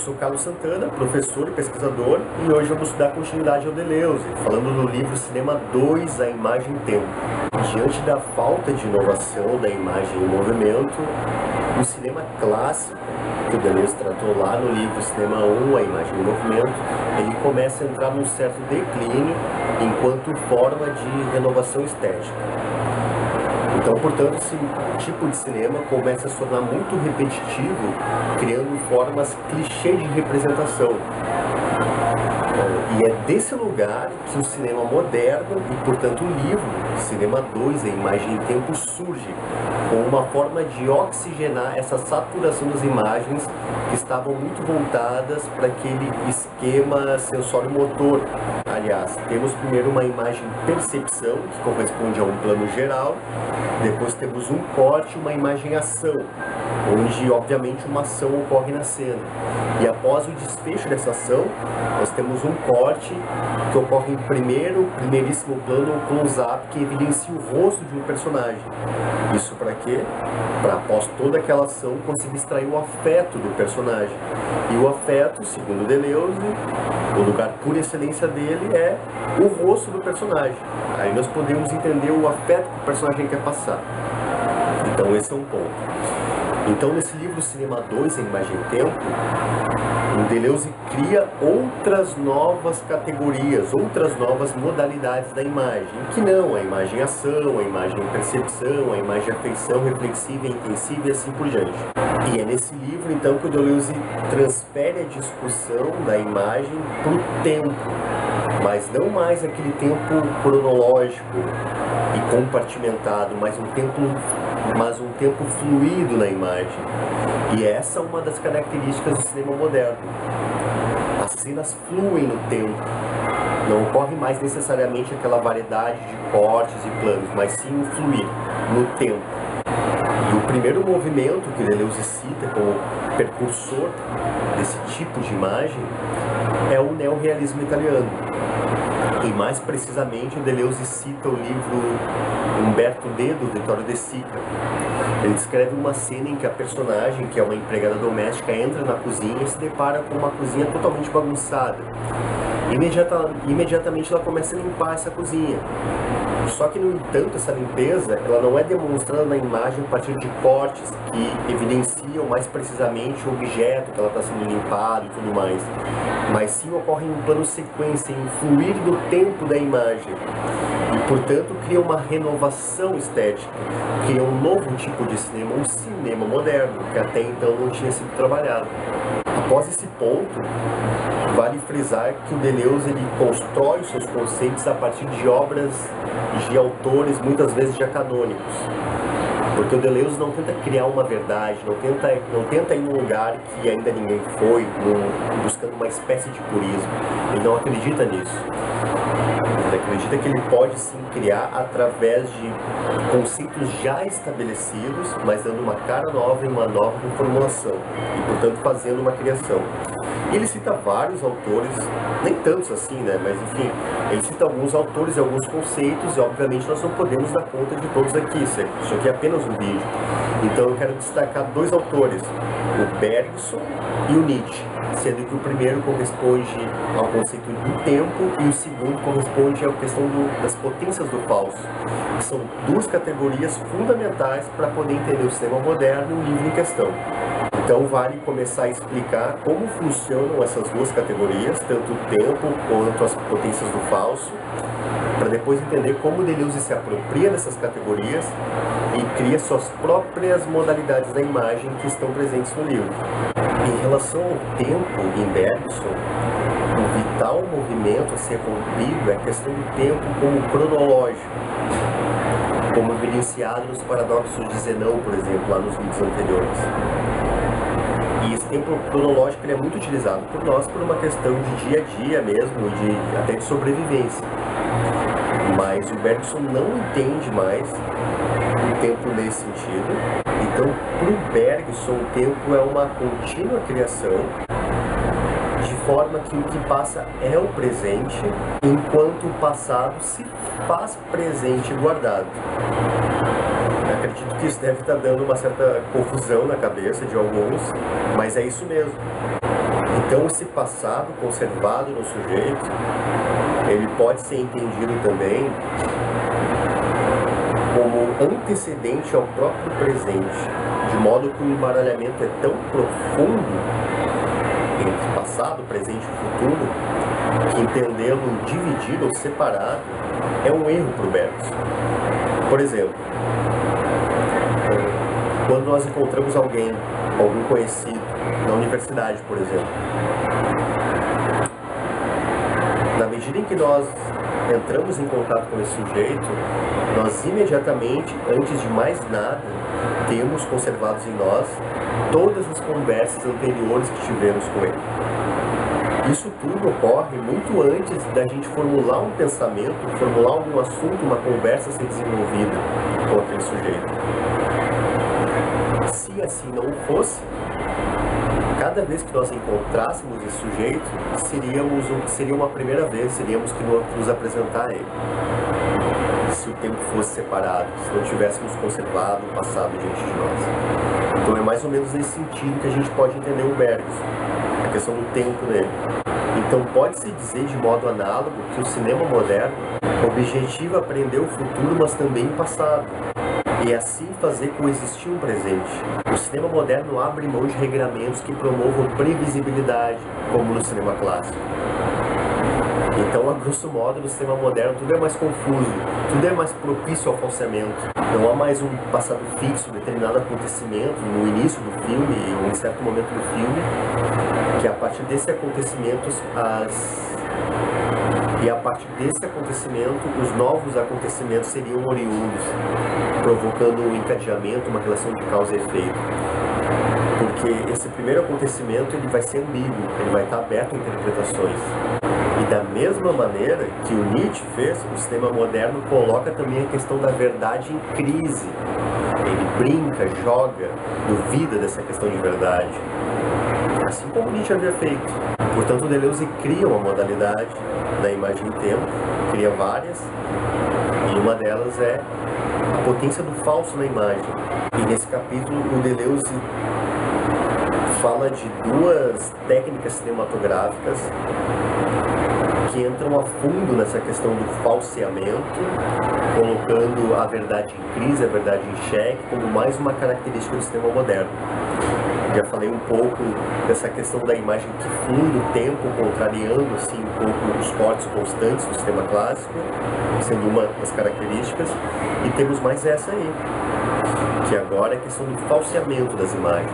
sou Carlos Santana, professor e pesquisador, e hoje vamos dar continuidade ao Deleuze, falando do livro Cinema 2, A Imagem e Tempo. Diante da falta de inovação da imagem em movimento, o cinema clássico, que o Deleuze tratou lá no livro Cinema 1, A Imagem em Movimento, ele começa a entrar num certo declínio enquanto forma de renovação estética. Então, portanto, esse tipo de cinema começa a se tornar muito repetitivo, criando formas clichê de representação. E é desse lugar que o cinema moderno e, portanto, o livro Cinema 2, A Imagem e Tempo, surge como uma forma de oxigenar essa saturação das imagens que estavam muito voltadas para aquele esquema sensório-motor. Aliás, temos primeiro uma imagem percepção, que corresponde a um plano geral, depois temos um corte, uma imagem ação, onde obviamente uma ação ocorre na cena. E após o desfecho dessa ação, nós temos um corte que ocorre em primeiríssimo plano, ou close-up, que evidencia o rosto de um personagem. Isso para quê? Para após toda aquela ação conseguir extrair o afeto do personagem. E o afeto, segundo Deleuze, o lugar por excelência dele é o rosto do personagem. Aí nós podemos entender o afeto que o personagem quer passar. Então esse é um ponto. Então, nesse livro Cinema 2, A Imagem e Tempo, o Deleuze cria outras novas categorias, outras novas modalidades da imagem, que não a imagem-ação, a imagem-percepção, a imagem-afeição reflexiva, intensiva e assim por diante. E é nesse livro, então, que o Deleuze transfere a discussão da imagem para o tempo, mas não mais aquele tempo cronológico e compartimentado, mas um tempo fluido na imagem. E essa é uma das características do cinema moderno. As cenas fluem no tempo. Não ocorre mais necessariamente aquela variedade de cortes e planos, mas sim o fluir no tempo. E o primeiro movimento que Deleuze cita como precursor desse tipo de imagem é o neorrealismo italiano. E mais precisamente o Deleuze cita o livro Umberto D, do Vittorio De Sica. Ele descreve uma cena em que a personagem, que é uma empregada doméstica, entra na cozinha e se depara com uma cozinha totalmente bagunçada. Imediatamente ela começa a limpar essa cozinha. Só que, no entanto, essa limpeza ela não é demonstrada na imagem a partir de cortes que evidenciam mais precisamente o objeto que ela está sendo limpado e tudo mais, mas sim ocorre em um plano sequência, em fluir do tempo da imagem. E, portanto, cria uma renovação estética, cria um novo tipo de cinema, um cinema moderno, que até então não tinha sido trabalhado. Após esse ponto, vale frisar que o Deleuze ele constrói os seus conceitos a partir de obras de autores muitas vezes já canônicos. Porque o Deleuze não tenta criar uma verdade, não tenta ir num lugar que ainda ninguém foi, buscando uma espécie de purismo. Ele não acredita nisso. Ele acredita que ele pode sim criar através de conceitos já estabelecidos, mas dando uma cara nova e uma nova reformulação, e portanto fazendo uma criação. E ele cita vários autores, nem tantos assim, né? Mas enfim, ele cita alguns autores e alguns conceitos, e obviamente nós não podemos dar conta de todos aqui, isso aqui é apenas um vídeo. Então eu quero destacar dois autores, o Bergson e o Nietzsche, sendo que o primeiro corresponde ao conceito do tempo e o segundo corresponde à questão das potências do falso. São duas categorias fundamentais para poder entender o cinema moderno e o livro em questão. Então vale começar a explicar como funcionam essas duas categorias, tanto o tempo quanto as potências do falso, para depois entender como Deleuze se apropria dessas categorias e cria suas próprias modalidades da imagem que estão presentes no livro. Em relação ao tempo, em Bergson, o vital movimento a ser rompido é a questão do tempo como cronológico, como evidenciado nos paradoxos de Zenão, por exemplo, lá nos vídeos anteriores. E esse tempo cronológico ele é muito utilizado por nós por uma questão de dia a dia mesmo, até de sobrevivência. Mas o Bergson não entende mais o tempo nesse sentido. Então, para o Bergson, o tempo é uma contínua criação, de forma que o que passa é o presente, enquanto o passado se faz presente e guardado. Acredito que isso deve estar dando uma certa confusão na cabeça de alguns, mas é isso mesmo. Então esse passado conservado no sujeito, ele pode ser entendido também como antecedente ao próprio presente, de modo que o embaralhamento é tão profundo entre passado, presente e futuro, que entendê-lo dividido ou separado é um erro para o Bergson. Por exemplo, quando nós encontramos alguém, algum conhecido, na universidade, por exemplo, na medida em que nós entramos em contato com esse sujeito, nós imediatamente, antes de mais nada, temos conservados em nós todas as conversas anteriores que tivemos com ele. Isso tudo ocorre muito antes da gente formular um pensamento, formular algum assunto, uma conversa a ser desenvolvida com aquele sujeito. Se assim não fosse, cada vez que nós encontrássemos esse sujeito, seria uma primeira vez, teríamos que nos apresentar a ele. Se o tempo fosse separado, se não tivéssemos conservado o passado diante de nós. Então é mais ou menos nesse sentido que a gente pode entender o Bergson, a questão do tempo dele. Então pode-se dizer de modo análogo que o cinema moderno objetiva aprender o futuro, mas também o passado, e assim fazer coexistir um presente. O cinema moderno abre mão de regramentos que promovam previsibilidade, como no cinema clássico. Então, a grosso modo, no cinema moderno tudo é mais confuso, tudo é mais propício ao falseamento. Não há mais um passado fixo, determinado acontecimento no início do filme ou em certo momento do filme, que a partir desse acontecimento os novos acontecimentos seriam oriundos, provocando um encadeamento, uma relação de causa e efeito. Porque esse primeiro acontecimento ele vai ser ambíguo, ele vai estar aberto a interpretações. E da mesma maneira que o Nietzsche fez, o cinema moderno coloca também a questão da verdade em crise. Ele brinca, joga, duvida dessa questão de verdade. Assim como Nietzsche havia feito. Portanto, Deleuze cria uma modalidade da imagem e tempo, cria várias, e uma delas é a potência do falso na imagem. E nesse capítulo, o Deleuze fala de duas técnicas cinematográficas que entram a fundo nessa questão do falseamento, colocando a verdade em crise, a verdade em xeque, como mais uma característica do cinema moderno. Já falei um pouco dessa questão da imagem que fluida o tempo, contrariando assim, um pouco os cortes constantes do cinema clássico, sendo uma das características, e temos mais essa aí, que agora é a questão do falseamento das imagens.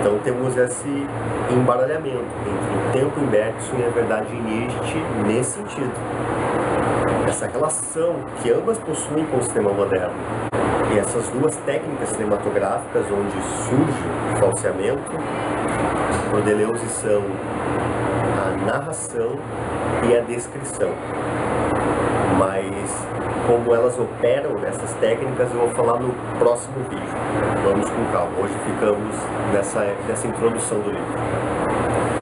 Então temos esse embaralhamento entre o tempo em Bergson e a verdade em Nietzsche nesse sentido. Essa relação que ambas possuem com o cinema moderno. E essas duas técnicas cinematográficas onde surge o falseamento, por Deleuze são a narração e a descrição. Mas como elas operam nessas técnicas eu vou falar no próximo vídeo. Vamos com calma, hoje ficamos nessa introdução do livro.